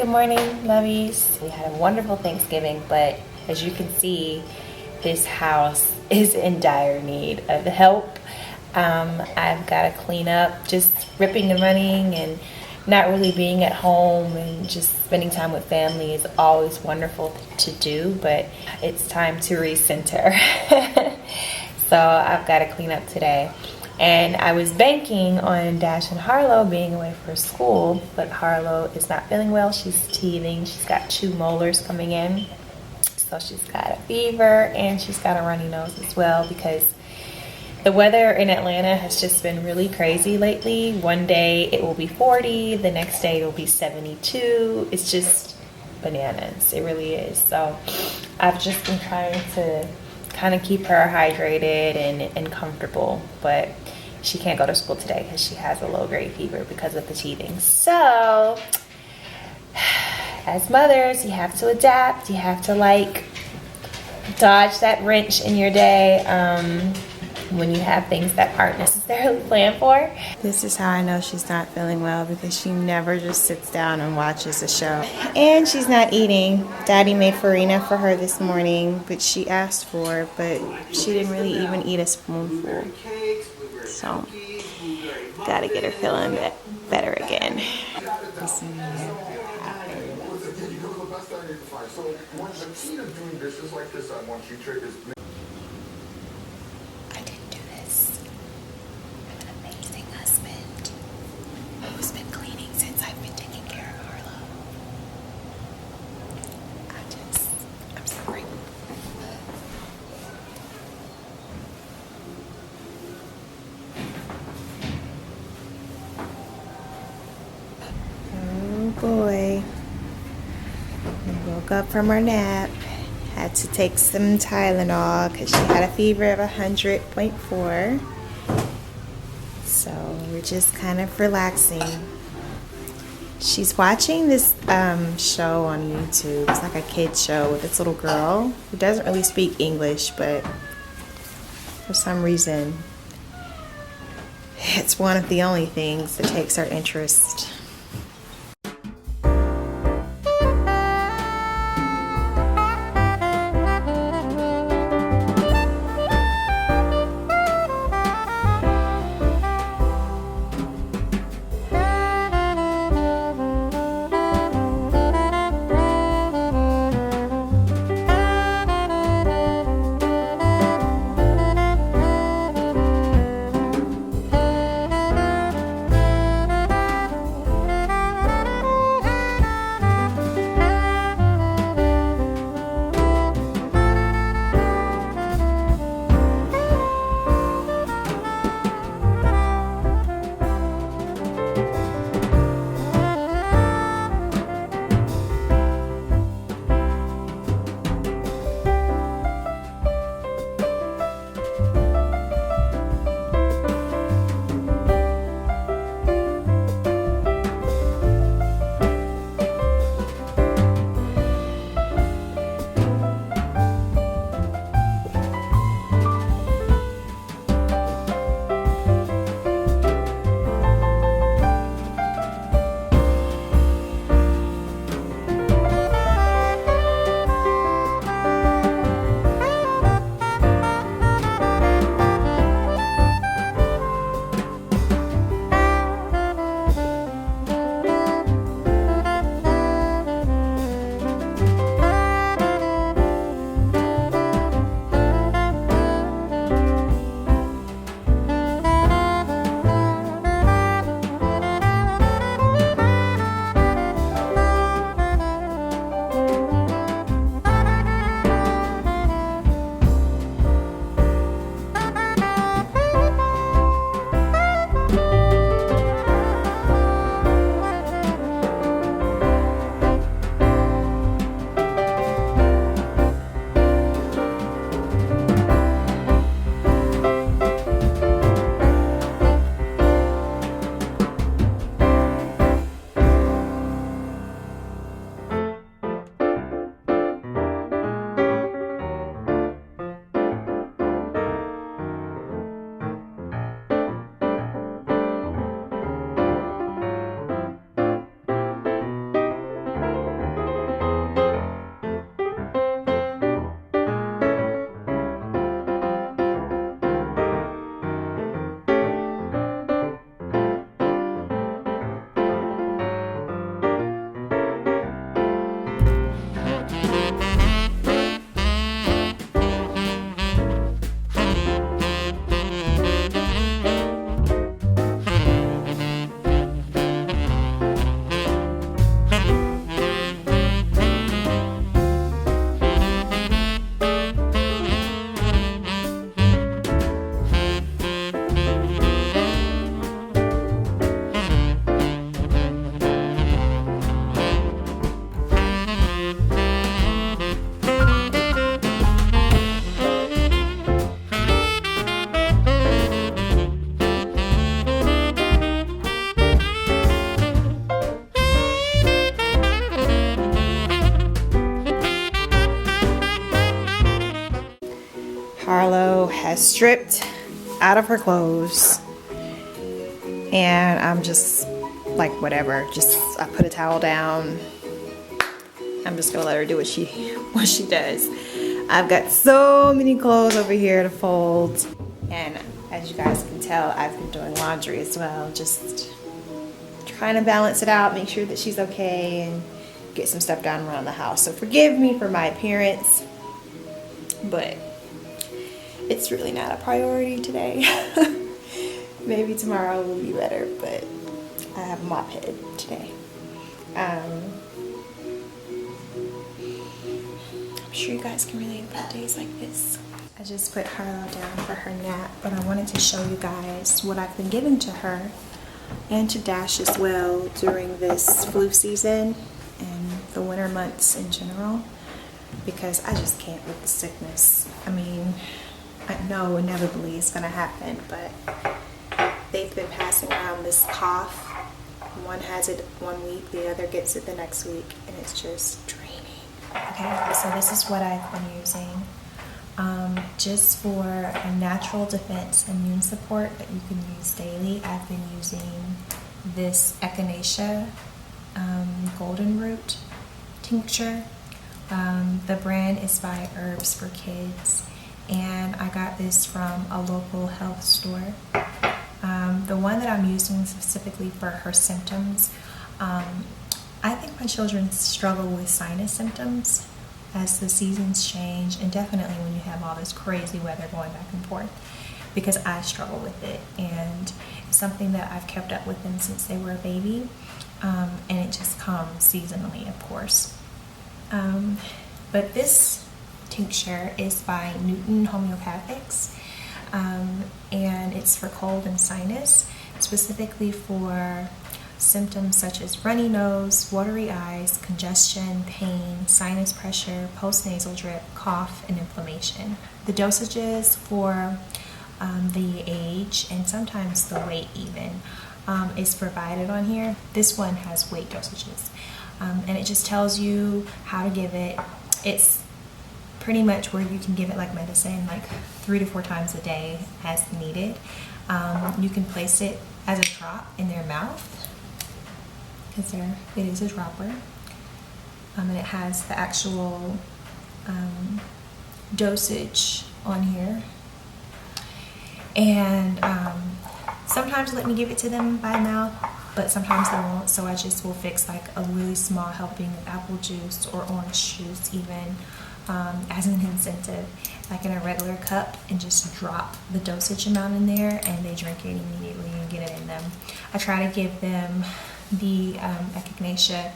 Good morning, lovies. We had a wonderful Thanksgiving, but as you can see, this house is in dire need of help. I've got to clean up, just ripping and running and not really being at home, and just spending time with family is always wonderful to do, but it's time to recenter. So I've got to clean up today. And I was banking on Dash and Harlow being away for school, but Harlow is not feeling well. She's teething. She's got 2 molars coming in. So she's got a fever and she's got a runny nose as well, because the weather in Atlanta has just been really crazy lately. One day it will be 40, the next day it will be 72. It's just bananas. It really is. So I've just been trying to kind of keep her hydrated and comfortable, but she can't go to school today because she has a low-grade fever because of the teething. So as mothers, you have to adapt. You have to dodge that wrench in your day when you have things that aren't necessarily planned for. This is how I know she's not feeling well, because she never just sits down and watches a show. And she's not eating. Daddy made farina for her this morning, which she asked for, but she didn't really even eat a spoonful. So, gotta get her feeling better again. I didn't do this. I'm an amazing husband who's been cleaning since I've been taking care of Harlow. I'm sorry. Oh boy. We woke up from her nap. Had to take some Tylenol because she had a fever of 100.4. So we're just kind of relaxing. She's watching this show on YouTube. It's like a kid's show with this little girl who doesn't really speak English, but for some reason it's one of the only things that takes her interest. has stripped out of her clothes, and I'm just like, whatever, just I put a towel down. I'm just gonna let her do what she does. I've got so many clothes over here to fold, and as you guys can tell, I've been doing laundry as well, just trying to balance it out, make sure that she's okay, and get some stuff done around the house. So forgive me for my appearance, but it's really not a priority today. Maybe tomorrow will be better, but I have a mop head today. I'm sure you guys can relate about days like this. I just put Harlow down for her nap, but I wanted to show you guys what I've been giving to her and to Dash as well during this flu season and the winter months in general, because I just can't with the sickness. I mean, I know inevitably it's gonna happen, but they've been passing around this cough. One has it 1 week, the other gets it the next week, and it's just draining. Okay, so this is what I've been using. Just for a natural defense immune support that you can use daily, I've been using this echinacea golden root tincture. The brand is by Herbs for Kids, and I got this from a local health store. The one that I'm using specifically for her symptoms, I think my children struggle with sinus symptoms as the seasons change, and definitely when you have all this crazy weather going back and forth, because I struggle with it, and it's something that I've kept up with them since they were a baby, and it just comes seasonally, of course. But this tincture is by Newton Homeopathics, and it's for cold and sinus, specifically for symptoms such as runny nose, watery eyes, congestion, pain, sinus pressure, postnasal drip, cough, and inflammation. The dosages for the age and sometimes the weight even is provided on here. This one has weight dosages, and it just tells you how to give it. It's pretty much where you can give it like medicine, like 3 to 4 times a day as needed. You can place it as a drop in their mouth, because it is a dropper, and it has the actual dosage on here. And sometimes let me give it to them by mouth, but sometimes they won't, so I just will fix like a really small helping of apple juice or orange juice even, as an incentive, like in a regular cup, and just drop the dosage amount in there, and they drink it immediately and get it in them. I try to give them the echinacea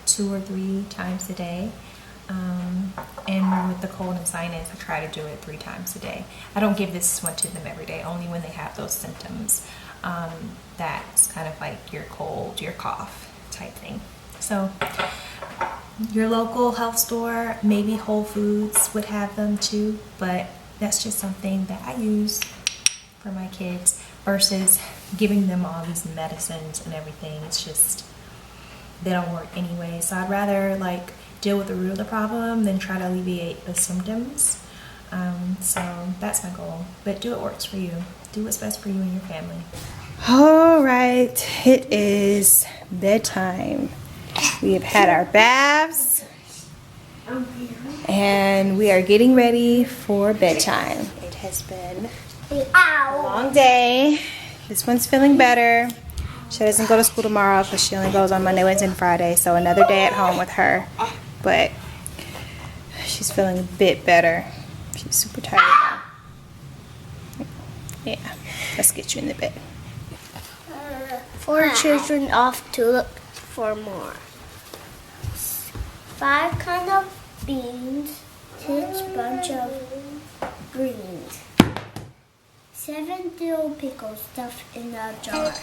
2 or 3 times a day, and with the cold and sinus, I try to do it 3 times a day. I don't give this one to them every day, only when they have those symptoms. That's kind of like your cold, your cough type thing. So your local health store, maybe Whole Foods would have them too, but that's just something that I use for my kids versus giving them all these medicines and everything. It's just, they don't work anyway. So I'd rather like deal with the root of the problem than try to alleviate the symptoms. So that's my goal. But do what works for you. Do what's best for you and your family. All right, it is bedtime. We have had our baths, and we are getting ready for bedtime. It has been a long day. This one's feeling better. She doesn't go to school tomorrow because she only goes on Monday, Wednesday, and Friday. So another day at home with her. But she's feeling a bit better. She's super tired now. Yeah, let's get you in the bed. 4 children off to look for more. 5 kind of beans, 6 bunch of greens, 7 dill pickles stuffed in a jar.